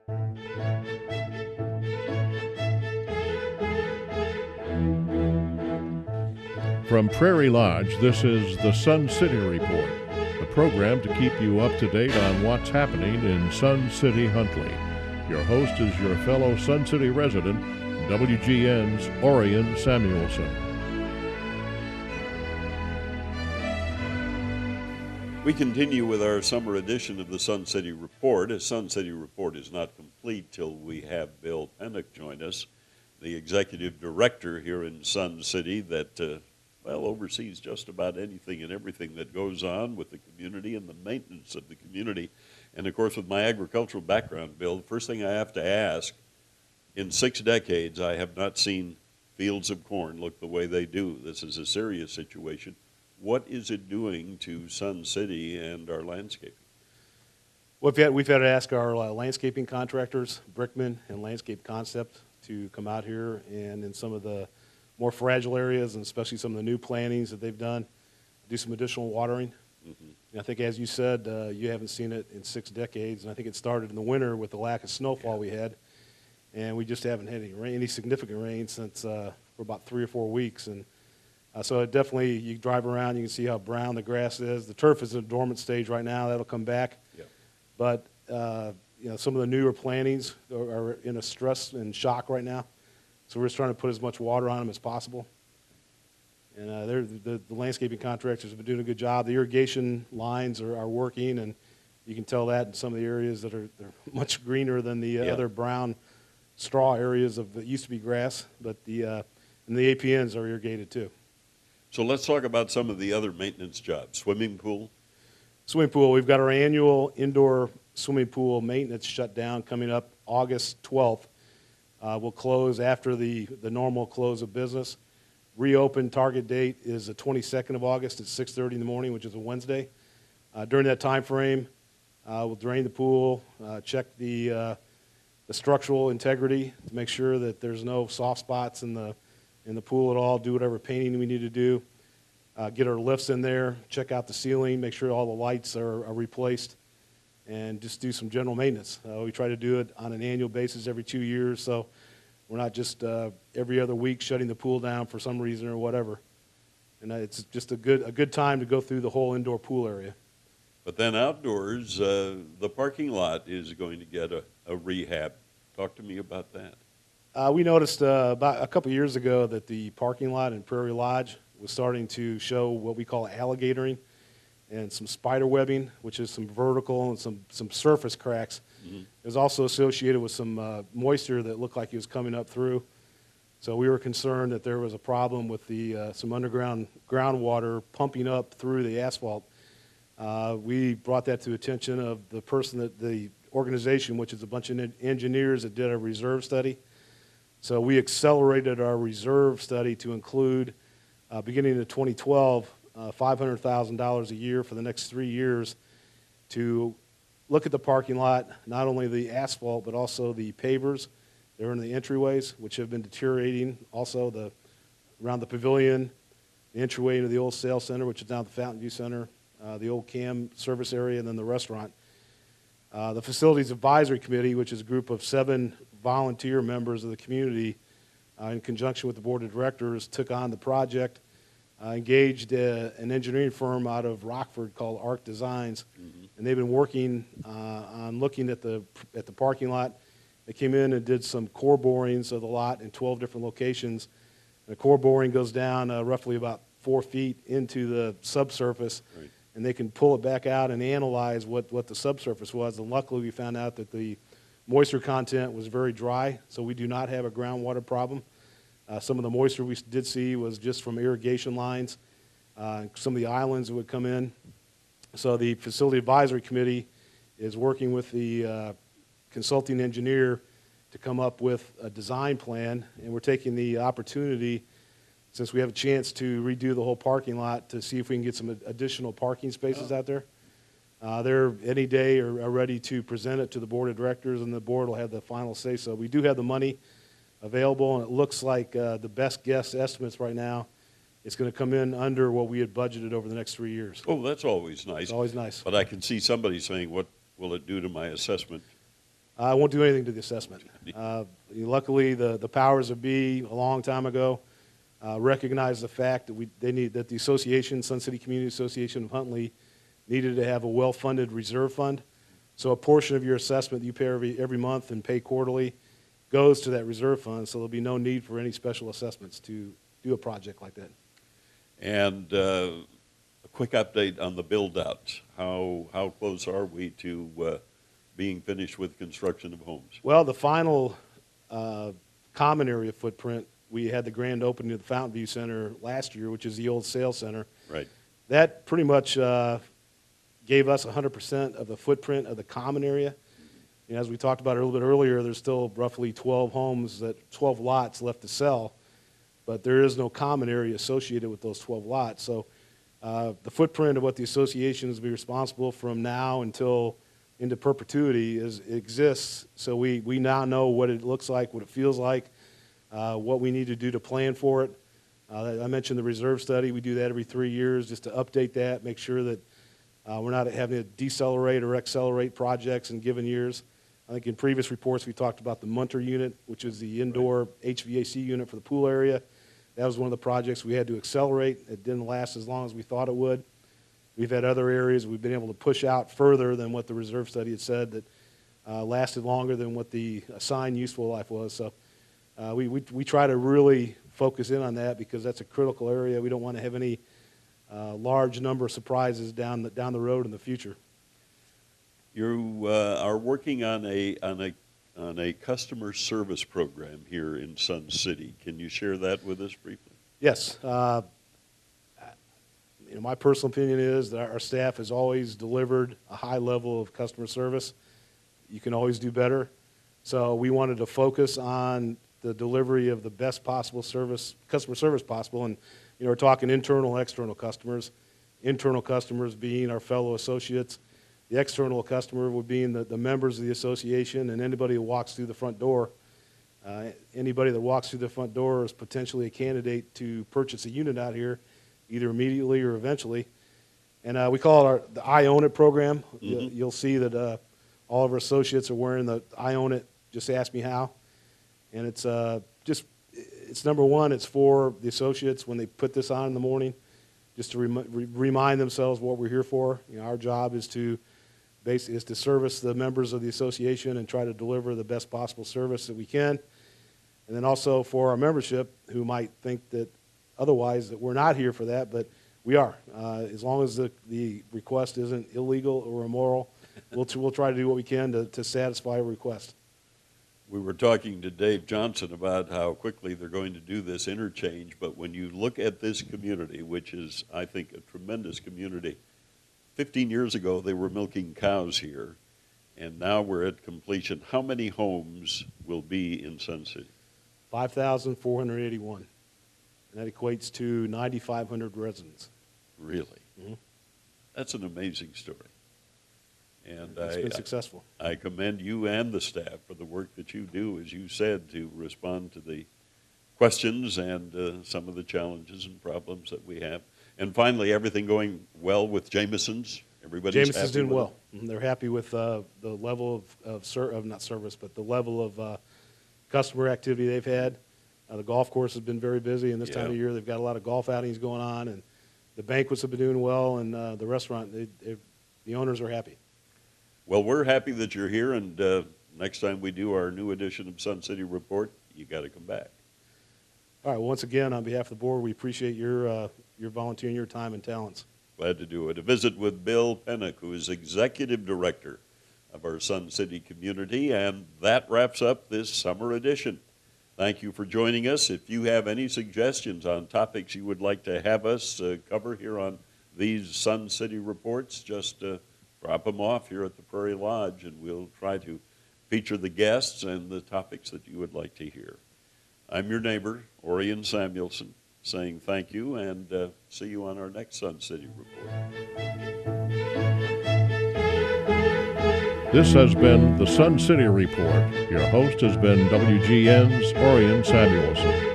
From Prairie Lodge, this is the Sun City Report, the program to keep you up to date on what's happening in Sun City, Huntley. Your host is your fellow Sun City resident, WGN's Orion Samuelson. We continue with our summer edition of the Sun City Report. A Sun City Report is not complete till we have Bill Pennock join us, the executive director here in Sun City that oversees just about anything and everything that goes on with the community and the maintenance of the community. And of course, with my agricultural background, Bill, the first thing I have to ask, in 6 decades, I have not seen fields of corn look the way they do. This is a serious situation. What is it doing to Sun City and our landscaping? We've had to ask our landscaping contractors, Brickman and Landscape Concept, to come out here and in some of the more fragile areas, and especially some of the new plantings that they've done, do some additional watering. Mm-hmm. And I think, as you said, you haven't seen it in 6 decades, and I think it started in the winter with the lack of snowfall we had, and we just haven't had any significant rain since for about 3 or 4 weeks. And so it definitely, you drive around, you can see how brown the grass is. The turf is in a dormant stage right now. That'll come back. Yep. But some of the newer plantings are in a stress and shock right now. So we're just trying to put as much water on them as possible. And the landscaping contractors have been doing a good job. The irrigation lines are working, and you can tell that in some of the areas they're much greener than the other brown straw areas that used to be grass. But and the APNs are irrigated too. So let's talk about some of the other maintenance jobs. Swimming pool? Swimming pool. We've got our annual indoor swimming pool maintenance shutdown coming up August 12th. We'll close after the normal close of business. Reopen target date is the 22nd of August at 6:30 in the morning, which is a Wednesday. During that time frame, we'll drain the pool, check the structural integrity to make sure that there's no soft spots in the pool at all, do whatever painting we need to do, get our lifts in there, check out the ceiling, make sure all the lights are replaced, and just do some general maintenance. We try to do it on an annual basis every 2 years, so we're not just every other week shutting the pool down for some reason or whatever. And it's just a good time to go through the whole indoor pool area. But then outdoors, the parking lot is going to get a rehab. Talk to me about that. We noticed about a couple years ago that the parking lot in Prairie Lodge was starting to show what we call alligatoring and some spider webbing, which is some vertical and some surface cracks. Mm-hmm. It was also associated with some moisture that looked like it was coming up through. So we were concerned that there was a problem with some underground groundwater pumping up through the asphalt. We brought that to the attention of the organization, which is a bunch of engineers that did a reserve study. So we accelerated our reserve study to include, beginning in 2012, $500,000 a year for the next 3 years to look at the parking lot, not only the asphalt, but also the pavers. They're in the entryways, which have been deteriorating. Also, around the pavilion, the entryway into the old sales center, which is now the Fountain View Center, the old CAM service area, and then the restaurant. The Facilities Advisory Committee, which is a group of 7 volunteer members of the community, in conjunction with the board of directors, took on the project, engaged an engineering firm out of Rockford called Arc Designs, mm-hmm. and they've been working on looking at the parking lot. They came in and did some core borings of the lot in 12 different locations. The core boring goes down roughly about 4 feet into the subsurface, right. And they can pull it back out and analyze what the subsurface was. And luckily, we found out that the moisture content was very dry, so we do not have a groundwater problem. Some of the moisture we did see was just from irrigation lines, some of the islands that would come in. So the Facility Advisory Committee is working with the consulting engineer to come up with a design plan, and we're taking the opportunity, since we have a chance to redo the whole parking lot, to see if we can get some additional parking spaces out there. They're any day are ready to present it to the board of directors, and the board will have the final say. So we do have the money available, and it looks like the best guess estimates right now, it's going to come in under what we had budgeted over the next 3 years. Oh, that's always nice. It's always nice. But I can see somebody saying, what will it do to my assessment? I won't do anything to the assessment. Luckily, the powers that be a long time ago recognized the fact that the association, Sun City Community Association of Huntley, needed to have a well-funded reserve fund. So a portion of your assessment that you pay every month and pay quarterly goes to that reserve fund, so there'll be no need for any special assessments to do a project like that. And a quick update on the build-out. How close are we to being finished with construction of homes? Well, the final common area footprint, we had the grand opening of the Fountain View Center last year, which is the old sales center. Right. That pretty much gave us 100% of the footprint of the common area. And as we talked about a little bit earlier, there's still roughly 12 lots left to sell, but there is no common area associated with those 12 lots. So the footprint of what the association is to be responsible from now until into perpetuity exists. So we now know what it looks like, what it feels like, what we need to do to plan for it. I mentioned the reserve study. We do that every 3 years just to update that, make sure that we're not having to decelerate or accelerate projects in given years. I think in previous reports we talked about the Munter unit, which is the indoor HVAC unit for the pool area. That was one of the projects we had to accelerate. It didn't last as long as we thought it would. We've had other areas we've been able to push out further than what the reserve study had said that lasted longer than what the assigned useful life was. So we try to really focus in on that because that's a critical area. We don't want to have any large number of surprises down the road in the future. You are working on a customer service program here in Sun City. Can you share that with us briefly? Yes. My personal opinion is that our staff has always delivered a high level of customer service. You can always do better. So we wanted to focus on the delivery of the best possible customer service possible. And we're talking internal and external customers. Internal customers being our fellow associates. The external customer would be the members of the association and anybody who walks through the front door. Anybody that walks through the front door is potentially a candidate to purchase a unit out here, either immediately or eventually. And we call it the I Own It program. Mm-hmm. You'll see that all of our associates are wearing the I Own It, just ask me how. And it's number one, it's for the associates when they put this on in the morning, just to remind themselves what we're here for. Our job is to service the members of the association and try to deliver the best possible service that we can. And then also for our membership who might think that otherwise that we're not here for that, but we are. As long as the request isn't illegal or immoral, we'll try to do what we can to satisfy a request. We were talking to Dave Johnson about how quickly they're going to do this interchange, but when you look at this community, which is, I think, a tremendous community, 15 years ago they were milking cows here, and now we're at completion. How many homes will be in Sun City? 5,481. And that equates to 9,500 residents. Really? Mm-hmm. That's an amazing story. And it's been successful. I commend you and the staff for the work that you do, as you said, to respond to the questions and some of the challenges and problems that we have. And finally, everything going well with Jameson's? Everybody's Jameson's happy doing with well. They're happy with the level not service, but the level of customer activity they've had. The golf course has been very busy, and this time of year they've got a lot of golf outings going on, and the banquets have been doing well, and the restaurant, the owners are happy. Well, we're happy that you're here, and next time we do our new edition of Sun City Report, you got to come back. All right. Well, once again, on behalf of the board, we appreciate your volunteering your time and talents. Glad to do it. A visit with Bill Pennock, who is Executive Director of our Sun City community, and that wraps up this summer edition. Thank you for joining us. If you have any suggestions on topics you would like to have us cover here on these Sun City Reports, just drop them off here at the Prairie Lodge, and we'll try to feature the guests and the topics that you would like to hear. I'm your neighbor, Orion Samuelson, saying thank you, and see you on our next Sun City Report. This has been the Sun City Report. Your host has been WGN's Orion Samuelson.